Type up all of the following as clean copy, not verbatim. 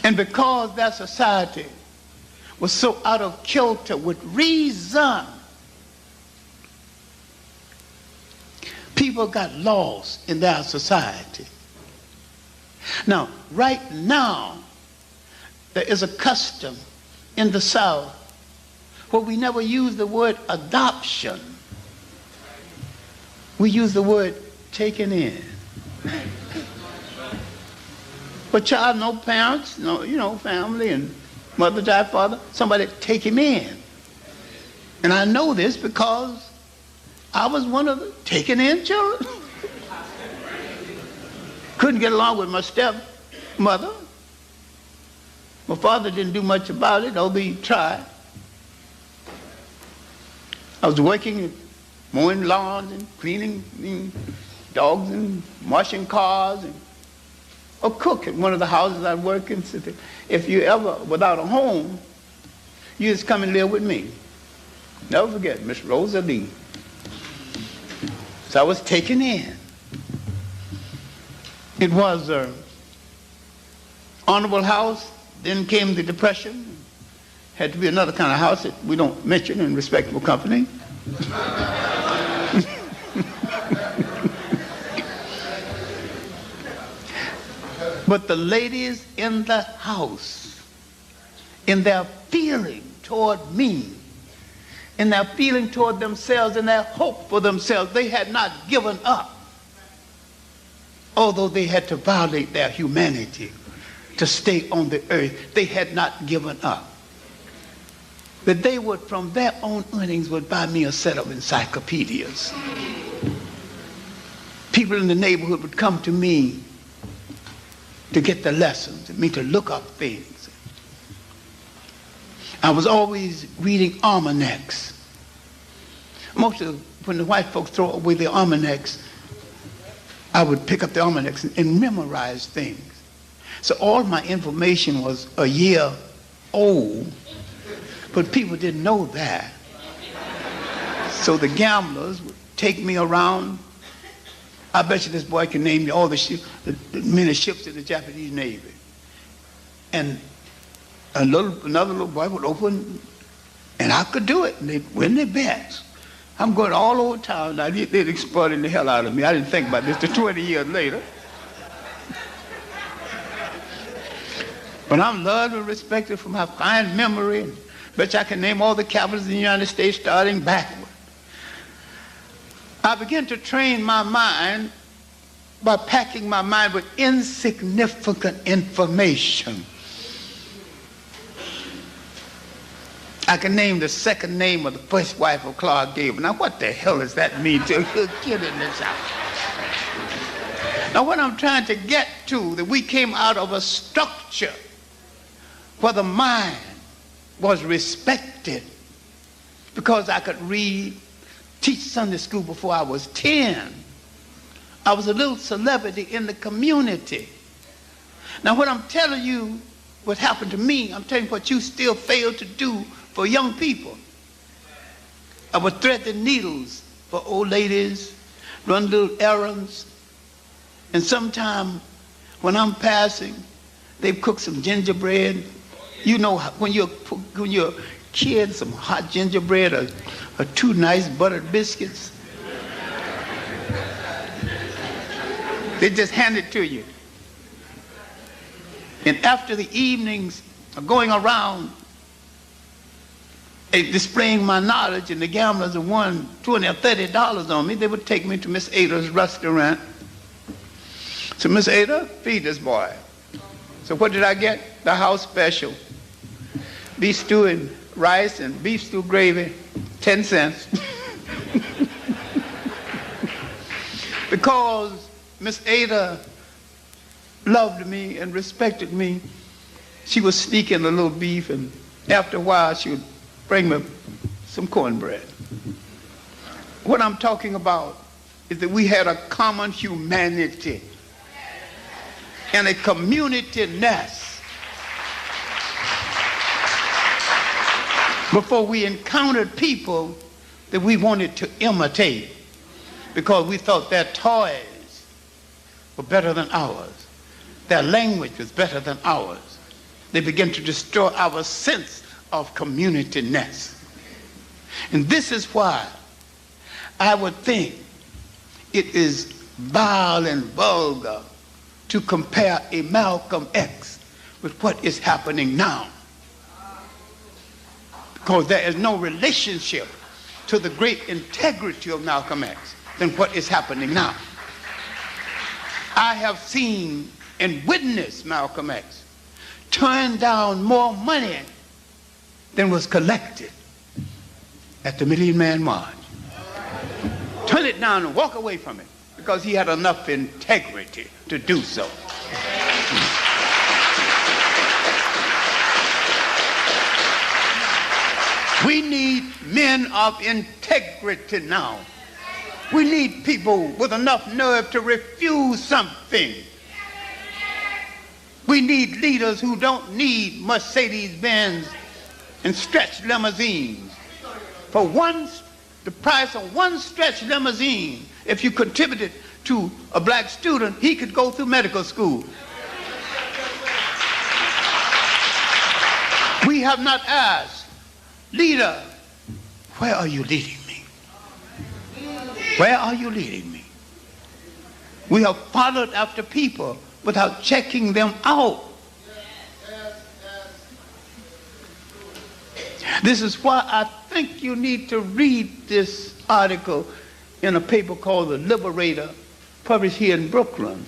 And because that society was so out of kilter with reason, people got lost in their society. Now, right now, there is a custom in the South where we never use the word adoption. We use the word taken in. But child, no parents, no, family, and mother died, father, somebody take him in. And I know this because I was one of the taken in children. Couldn't get along with my stepmother. My father didn't do much about it, although he tried. I was working, mowing lawns and cleaning dogs and washing cars and a cook at one of the houses I work in. If you ever without a home, you just come and live with me. Never forget, Miss Rosalie. So I was taken in. It was an honorable house. Then came the Depression. Had to be another kind of house that we don't mention in respectable company. But the ladies in the house, in their feeling toward me, in their feeling toward themselves, in their hope for themselves, they had not given up. Although they had to violate their humanity to stay on the earth, they had not given up. But they would, from their own earnings, would buy me a set of encyclopedias. People in the neighborhood would come to me to get the lessons, and me to look up things. I was always reading almanacs. When the white folks throw away the almanacs, I would pick up the almanacs and memorize things. So all my information was a year old, but people didn't know that. So the gamblers would take me around. I bet you this boy can name me all the many ships in the Japanese Navy. And another little boy would open, and I could do it, and they'd win their bets. I'm going all over town. Now, they'd exploiting the hell out of me. I didn't think about this till 20 years later. But I'm loved and respected for my fine memory. And bet you I can name all the capitals in the United States starting backward. I began to train my mind by packing my mind with insignificant information. I can name the second name of the first wife of Clarke Gable. Now, what the hell does that mean to a kid in this house? Now, what I'm trying to get to, that we came out of a structure where the mind was respected because I could read, teach Sunday school before I was 10. I was a little celebrity in the community. Now, what I'm telling you, what happened to me, I'm telling you what you still fail to do for young people. I would thread the needles for old ladies, run little errands, and sometime when I'm passing, they cook some gingerbread. You know, when you're a kid, some hot gingerbread or two nice buttered biscuits. They just hand it to you. And after the evenings of going around displaying my knowledge, and the gamblers had won $20 or $30 on me, they would take me to Miss Ada's restaurant. So, Miss Ada, feed this boy. So what did I get? The house special. Beef stew and rice and beef stew gravy, 10 cents. Because Miss Ada loved me and respected me, she would sneak in a little beef, and after a while she would bring me some cornbread. What I'm talking about is that we had a common humanity and a community-ness before we encountered people that we wanted to imitate because we thought their toys were better than ours. Their language was better than ours. They begin to destroy our sense of community-ness. And this is why I would think it is vile and vulgar to compare a Malcolm X with what is happening now. Because there is no relationship to the great integrity of Malcolm X than what is happening now. I have seen and witnessed Malcolm X turn down more money than was collected at the Million Man March. Turn it down and walk away from it because he had enough integrity to do so. We need men of integrity now. We need people with enough nerve to refuse something. We need leaders who don't need Mercedes-Benz and stretch limousines. For the price of one stretch limousine, if you contributed to a black student, he could go through medical school. We have not asked, leader, where are you leading me? Where are you leading me? We have followed after people without checking them out. This is why I think you need to read this article in a paper called The Liberator, published here in Brooklyn.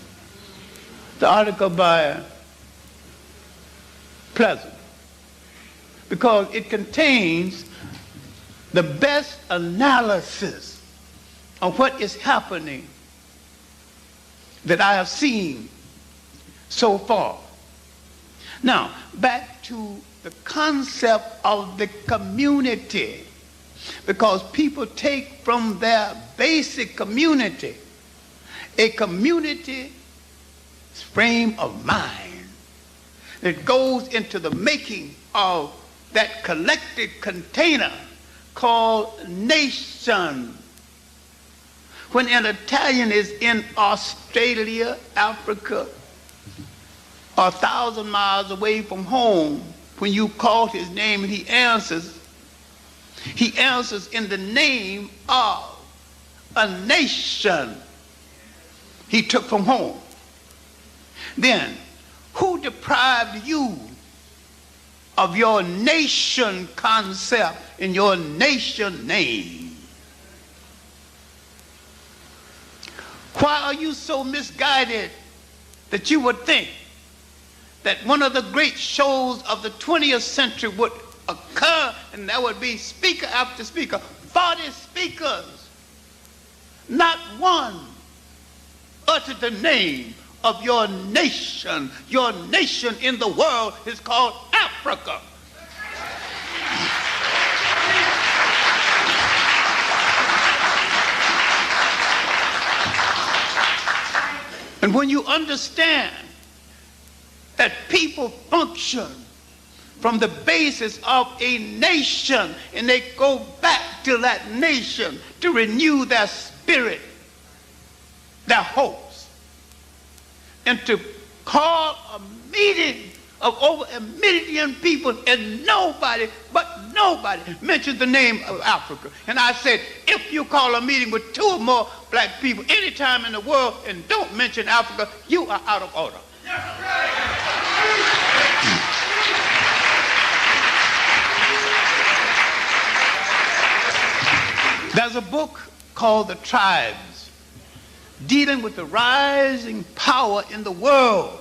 The article by Pleasant, because it contains the best analysis of what is happening that I have seen so far. Now, back to the concept of the community, because people take from their basic community a community frame of mind that goes into the making of that collective container called nation. When an Italian is in Australia, Africa, 1,000 miles away from home, when you call his name and he answers in the name of a nation he took from home. Then, who deprived you of your nation concept and your nation name? Why are you so misguided that you would think that one of the great shows of the 20th century would occur and there would be speaker after speaker, 40 speakers, not one uttered the name of your nation. Your nation in the world is called Africa. And when you understand that people function from the basis of a nation and they go back to that nation to renew their spirit, their hopes, and to call a meeting of over 1 million people and nobody mentioned the name of Africa. And I said, if you call a meeting with 2 or more black people anytime in the world and don't mention Africa, you are out of order. There's a book called The Tribes, dealing with the rising power in the world,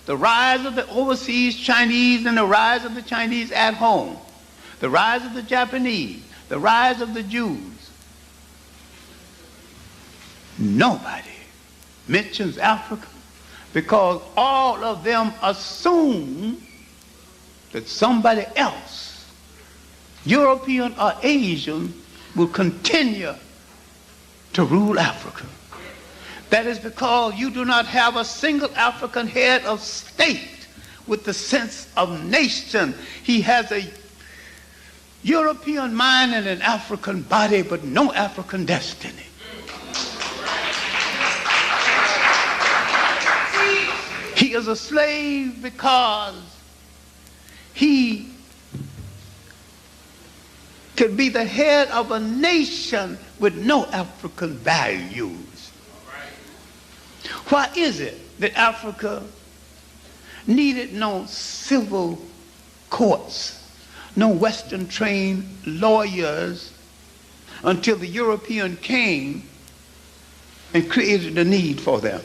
the rise of the overseas Chinese and the rise of the Chinese at home, the rise of the Japanese, the rise of the Jews. Nobody mentions Africa because all of them assume that somebody else, European or Asian, will continue to rule Africa. That is because you do not have a single African head of state with the sense of nation. He has a European mind and an African body, but no African destiny. He is a slave because he could be the head of a nation with no African values. Why is it that Africa needed no civil courts, no Western trained lawyers until the European came and created the need for them?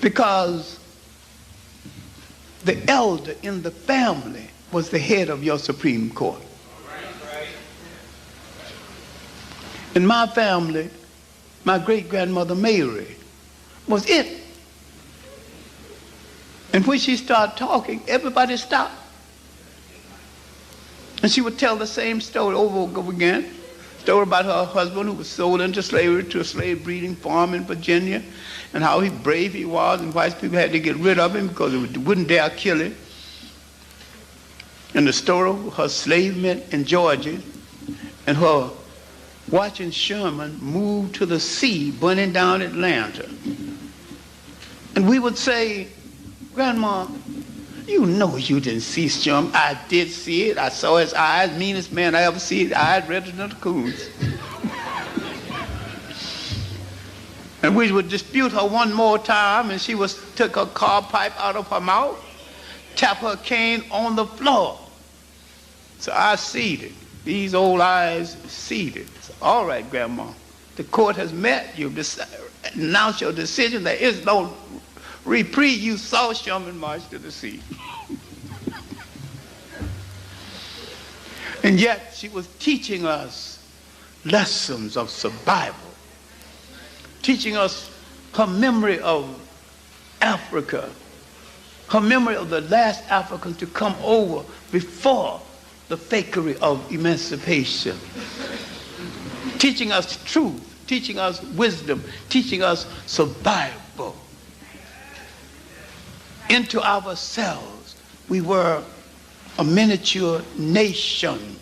Because the elder in the family was the head of your Supreme Court. In my family, my great-grandmother Mary was it. And when she started talking, everybody stopped. And she would tell the same story over and over again. Story about her husband who was sold into slavery to a slave breeding farm in Virginia, and how brave he was, and white people had to get rid of him because they wouldn't dare kill him. And the story of her enslavement in Georgia, and her watching Sherman move to the sea, burning down Atlanta. And we would say, Grandma, you know you didn't see Sherman. I did see it. I saw his eyes, meanest man I ever see. His eyes redder than the coons. And we would dispute her one more time, and she took her carb pipe out of her mouth, tap her cane on the floor. So I ceded. These old eyes ceded. So, all right, Grandma, the court has met. You've announced your decision. There is no reprieve. You saw Sherman march to the sea. And yet she was teaching us lessons of survival, teaching us her memory of Africa, her memory of the last Africans to come over before the fakery of emancipation, teaching us truth, teaching us wisdom, teaching us survival. Into ourselves, we were a miniature nation.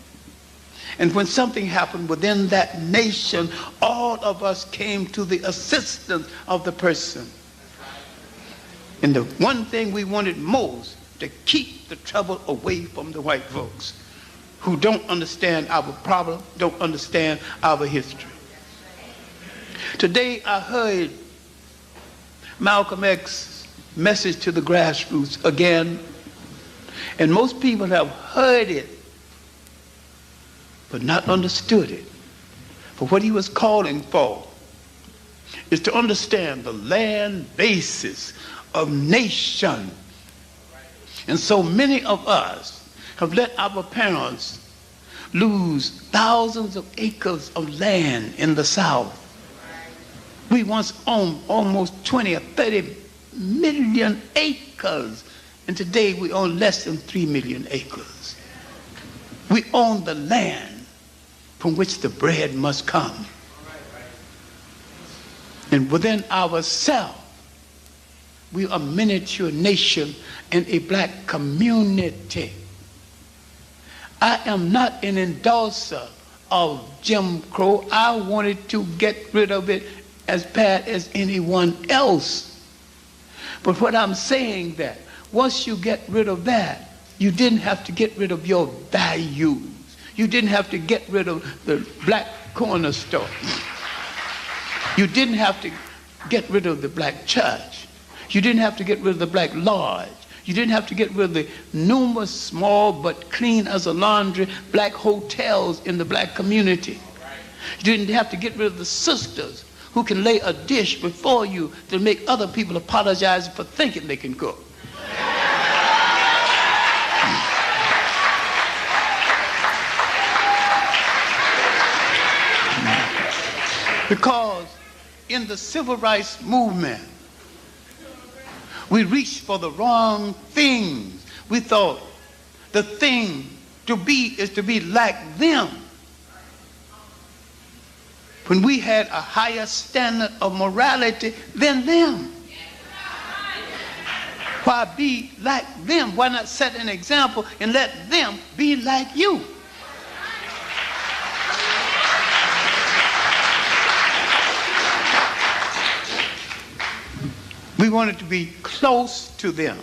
And when something happened within that nation, all of us came to the assistance of the person. And the one thing we wanted most, to keep the trouble away from the white folks who don't understand our problem, don't understand our history. Today I heard Malcolm X's message to the grassroots again, and most people have heard it but not understood it. For what he was calling for is to understand the land basis of nation. And so many of us have let our parents lose thousands of acres of land in the South. We once owned almost 20 or 30 million acres, and today we own less than 3 million acres. We own the land from which the bread must come. And within ourselves, we are a miniature nation and a black community. I am not an endorser of Jim Crow. I wanted to get rid of it as bad as anyone else. But what I'm saying that once you get rid of that, you didn't have to get rid of your values. You didn't have to get rid of the black corner store. You didn't have to get rid of the black church. You didn't have to get rid of the black lodge. You didn't have to get rid of the numerous small but clean as a laundry black hotels in the black community. You didn't have to get rid of the sisters who can lay a dish before you to make other people apologize for thinking they can cook. Because in the civil rights movement, we reached for the wrong things. We thought the thing to be is to be like them, when we had a higher standard of morality than them. Why be like them? Why not set an example and let them be like you? We wanted to be close to them.